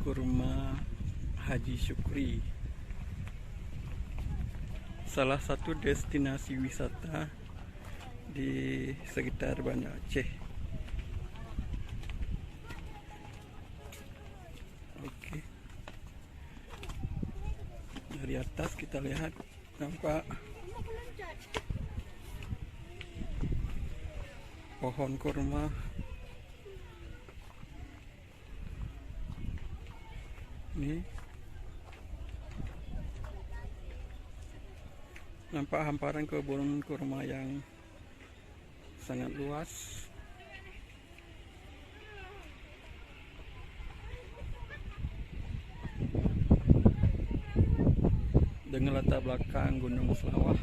kurma Haji Syukri, salah satu destinasi wisata di sekitar Banda Aceh. Oke, dari atas kita lihat nampak pohon kurma. Ini nampak hamparan kebun kurma yang sangat luas. Dengan latar belakang Gunung Selawah.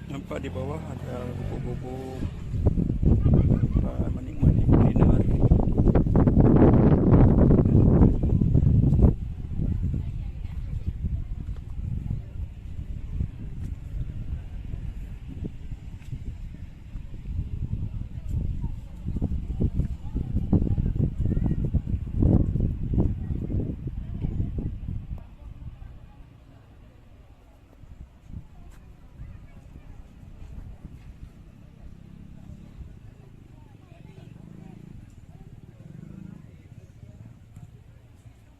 Nampak di bawah ada buku-buku menikmati kuliner.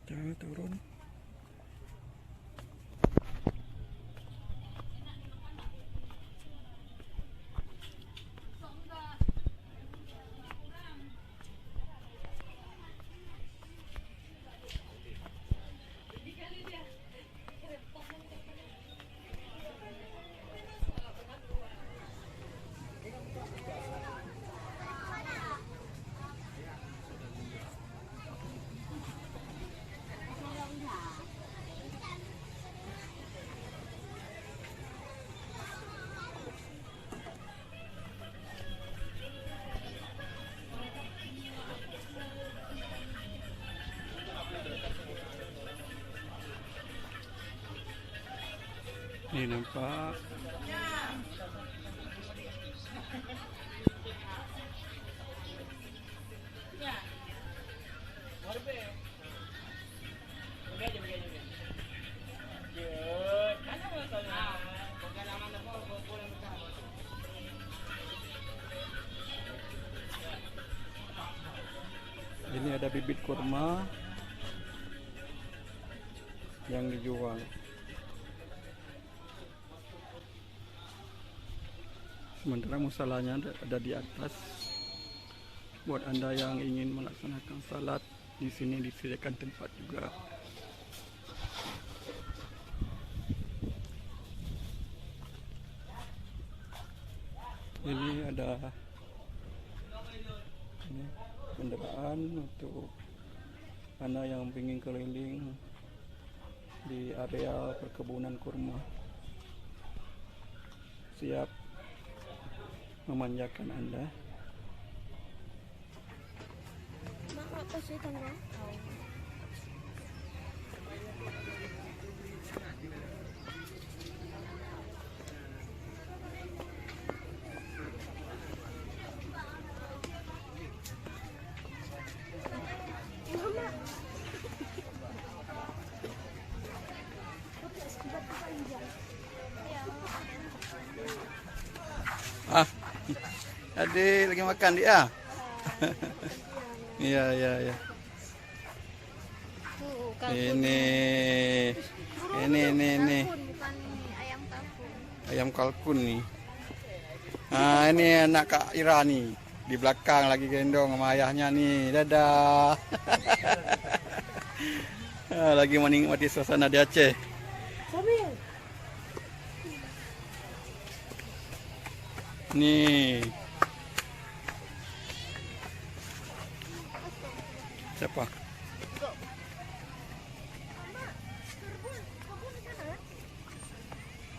Jangan turun. Ini nampak ini ada bibit kurma yang dijual. Sementara musalanya ada di atas. Buat Anda yang ingin melaksanakan salat, di sini disediakan tempat juga. Ini ada kendaraan untuk Anda yang ingin keliling di area perkebunan kurma. Siap memanjakan Anda. Mak, apa sih tengah? Adik lagi makan dia. Iya, iya, iya. Ini ayam kalkun nih. Nah, ini anak Kak Ira nih. Di belakang lagi gendong sama ayahnya nih. Dadah. Lagi menikmati suasana di Aceh. Nih. Siapa?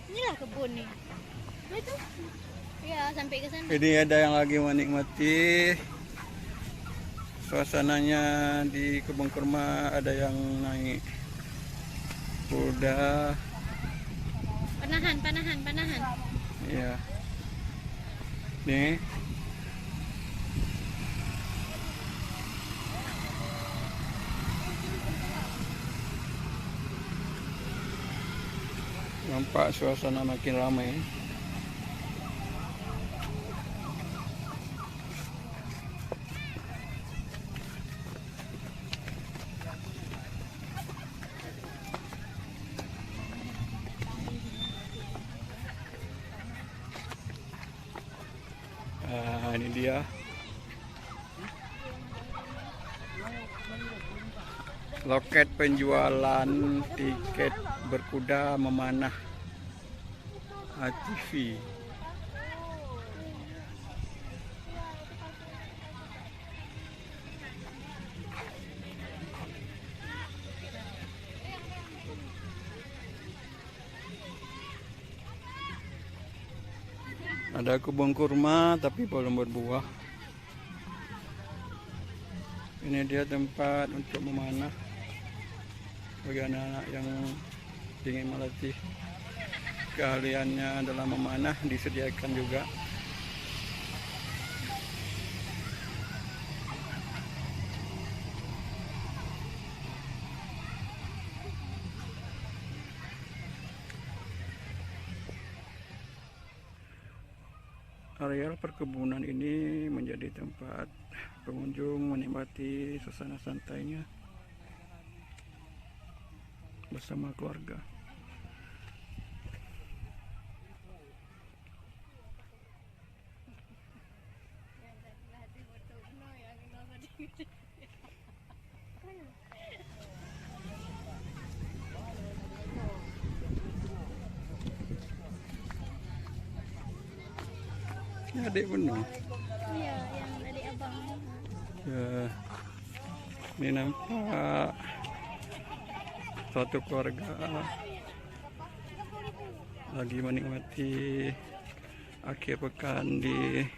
Inilah kebun nih. Itu? Ya, sampai ke sana. Ini ada yang lagi menikmati suasananya di kebun kurma. Ada yang naik kuda. Panahan. Iya. Nih. Nampak suasana makin ramai. Ini dia loket penjualan tiket berkuda memanah ATV. Ada kebun kurma tapi belum berbuah. Ini dia tempat untuk memanah bagi anak-anak yang ingin melatih keahliannya dalam memanah, disediakan juga. Areal perkebunan ini menjadi tempat pengunjung menikmati suasana santainya bersama keluarga. Adik benar. Iya, yang adik abang. Ya, ini nampak suatu keluarga lagi menikmati akhir pekan di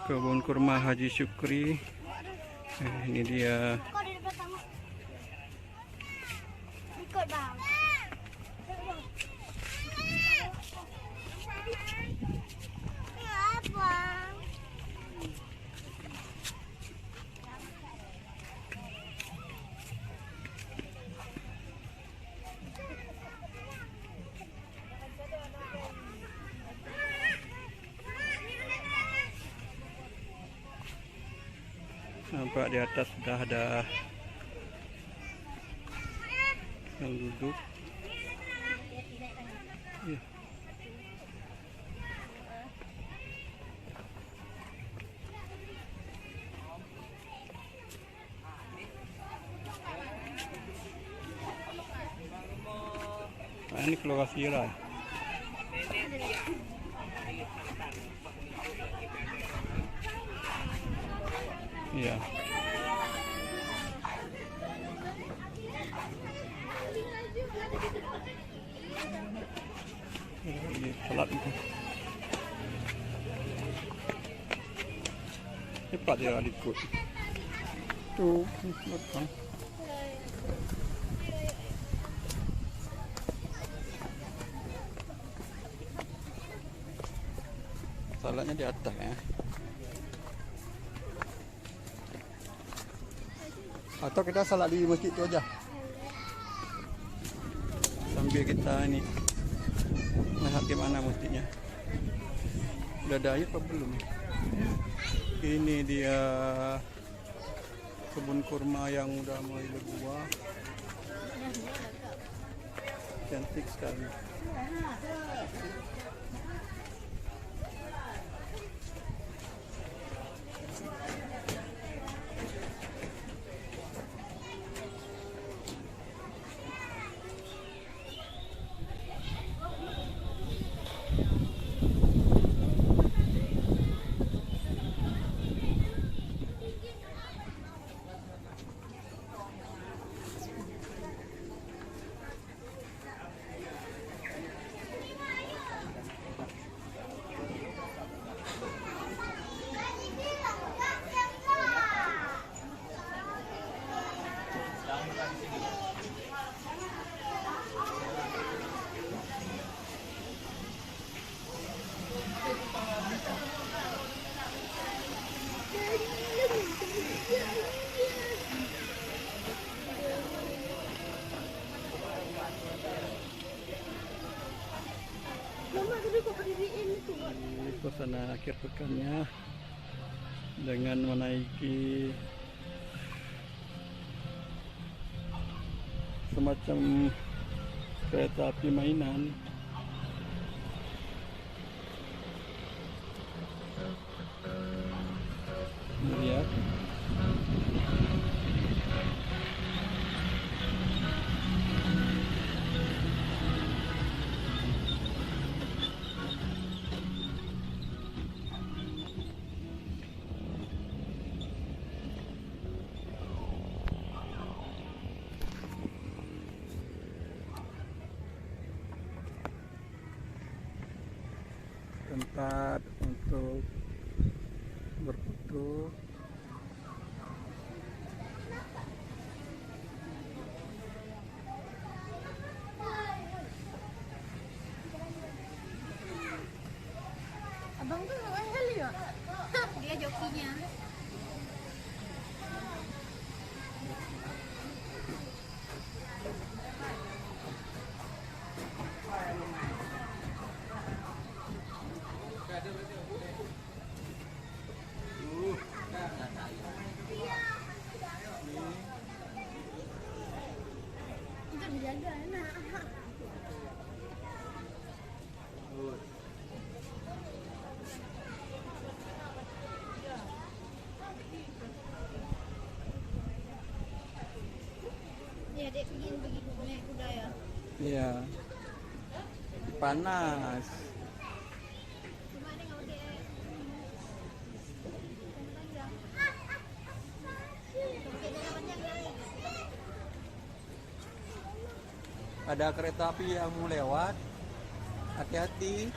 kebun kurma Haji Syukri. Ini dia. Kau di depan tamu. Ikut bang. Nampak di atas sudah ada yang duduk. Ya. Nah, ini keluar Sira. Iya. Ini salat itu. Cepat dia ikut. Tuh, makan. Salatnya di atas ya. Atau kita salat di masjid itu aja. Sambil kita ini melihat gimana masjidnya. Udah ada air apa belum? Ini dia kebun kurma yang udah mulai berbuah. Cantik sekali. akhir pekannya dengan menaiki semacam kereta api mainan. Lihat. Tempat untuk berfoto. Abang tuh mahal ya? Dia jokinya. Itu dijaga enak. Ya, dek begini naik kuda ya. Iya. Panas. Cuma ini nggak pakai panjang. Pakai jangka panjang ya. Ada kereta api yang mau lewat. Hati-hati.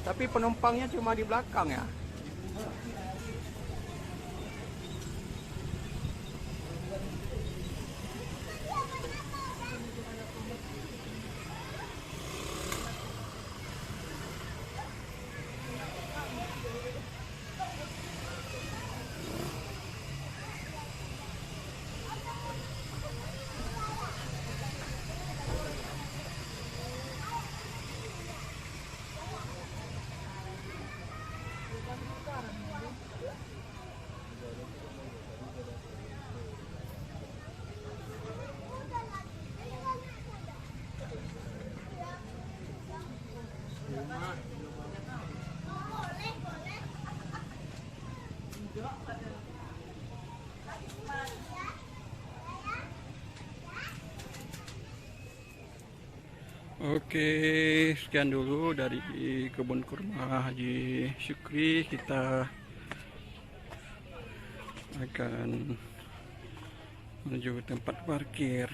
Tapi penumpangnya cuma di belakang ya. Oke, sekian dulu dari kebun kurma Haji Syukri. Kita akan menuju tempat parkir.